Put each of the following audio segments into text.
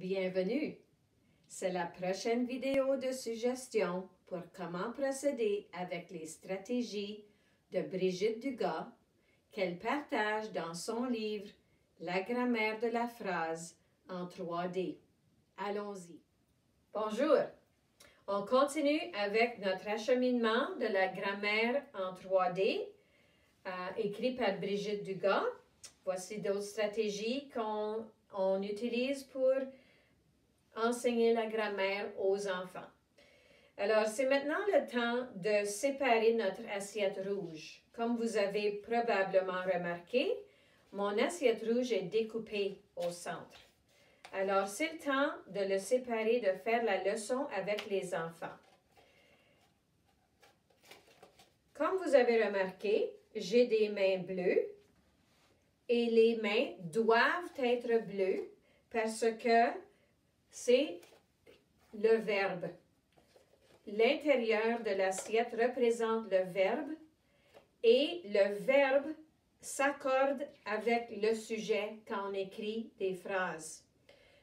Bienvenue! C'est la prochaine vidéo de suggestion pour comment procéder avec les stratégies de Brigitte Dugas qu'elle partage dans son livre « La grammaire de la phrase en 3D ». Allons-y! Bonjour! On continue avec notre acheminement de la grammaire en 3D, écrit par Brigitte Dugas. Voici d'autres stratégies qu'on utilise pour enseigner la grammaire aux enfants. Alors, c'est maintenant le temps de séparer notre assiette rouge. Comme vous avez probablement remarqué, mon assiette rouge est découpée au centre. Alors, c'est le temps de le séparer, de faire la leçon avec les enfants. Comme vous avez remarqué, j'ai des mains bleues et les mains doivent être bleues parce que c'est le verbe. L'intérieur de l'assiette représente le verbe et le verbe s'accorde avec le sujet quand on écrit des phrases.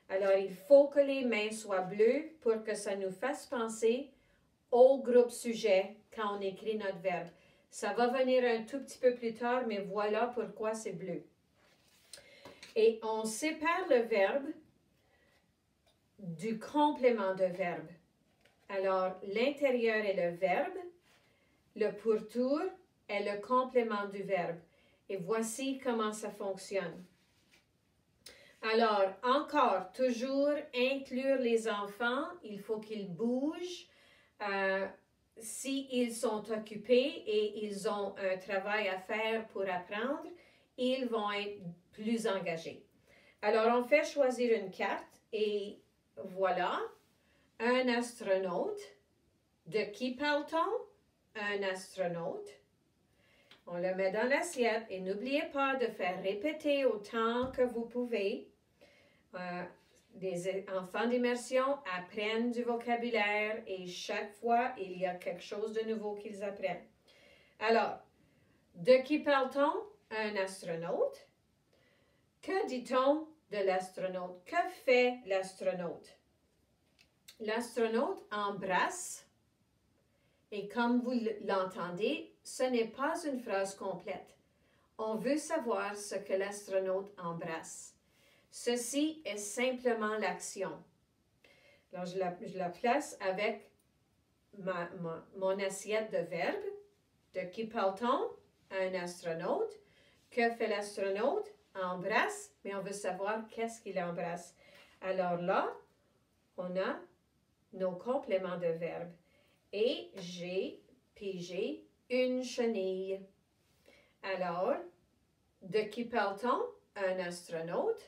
Alors, il faut que les mains soient bleues pour que ça nous fasse penser au groupe sujet quand on écrit notre verbe. Ça va venir un tout petit peu plus tard, mais voilà pourquoi c'est bleu. Et on sépare le verbe du complément de verbe. Alors, l'intérieur est le verbe, le pourtour est le complément du verbe. Et voici comment ça fonctionne. Alors, encore, toujours inclure les enfants, il faut qu'ils bougent. S'ils sont occupés et ils ont un travail à faire pour apprendre, ils vont être plus engagés. Alors, on fait choisir une carte et voilà, un astronaute. De qui parle-t-on? Un astronaute. On le met dans l'assiette et n'oubliez pas de faire répéter autant que vous pouvez. Les enfants d'immersion apprennent du vocabulaire et chaque fois, il y a quelque chose de nouveau qu'ils apprennent. Alors, de qui parle-t-on? Un astronaute. Que dit-on de l'astronaute? Que fait l'astronaute? L'astronaute embrasse et comme vous l'entendez, ce n'est pas une phrase complète. On veut savoir ce que l'astronaute embrasse. Ceci est simplement l'action. Alors, je la place avec mon assiette de verbes. De qui parle-t-on? Un astronaute. Que fait l'astronaute? Embrasse, mais on veut savoir qu'est-ce qu'il embrasse. Alors là, on a nos compléments de verbes. Et j'ai pigé une chenille. Alors, de qui parle-t-on? Un astronaute.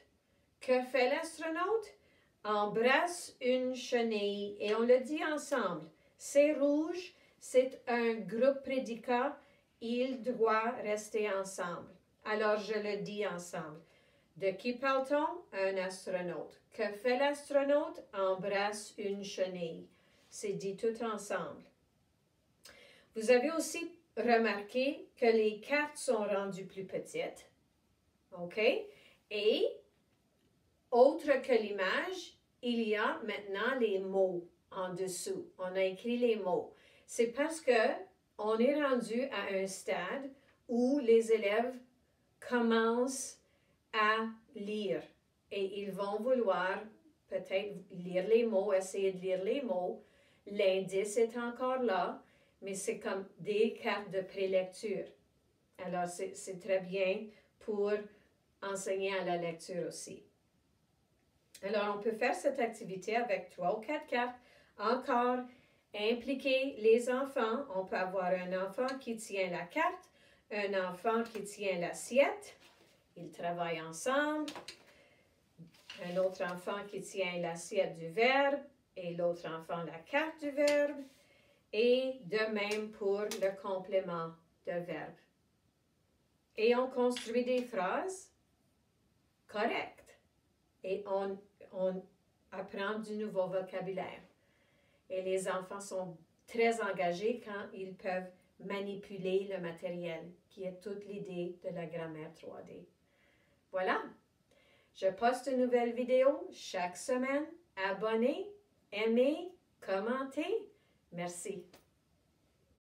Que fait l'astronaute? Embrasse une chenille. Et on le dit ensemble. C'est rouge, c'est un groupe prédicat. Il doit rester ensemble. Alors, je le dis ensemble. De qui parle-t-on? Un astronaute. Que fait l'astronaute? Embrasse une chenille. C'est dit tout ensemble. Vous avez aussi remarqué que les cartes sont rendues plus petites. OK? Et, autre que l'image, il y a maintenant les mots en dessous. On a écrit les mots. C'est parce que on est rendu à un stade où les élèves commencent à lire. Et ils vont vouloir peut-être lire les mots, essayer de lire les mots. L'indice est encore là, mais c'est comme des cartes de prélecture. Alors, c'est très bien pour enseigner à la lecture aussi. Alors, on peut faire cette activité avec 3 ou 4 cartes. Encore, impliquer les enfants. On peut avoir un enfant qui tient la carte, un enfant qui tient l'assiette. Ils travaillent ensemble. Un autre enfant qui tient l'assiette du verbe et l'autre enfant la carte du verbe. Et de même pour le complément de verbe. Et on construit des phrases correctes. Et on apprend du nouveau vocabulaire. Et les enfants sont très engagés quand ils peuvent manipuler le matériel, qui est toute l'idée de la grammaire 3D. Voilà. Je poste une nouvelle vidéo chaque semaine. Abonnez, aimez, commentez. Merci.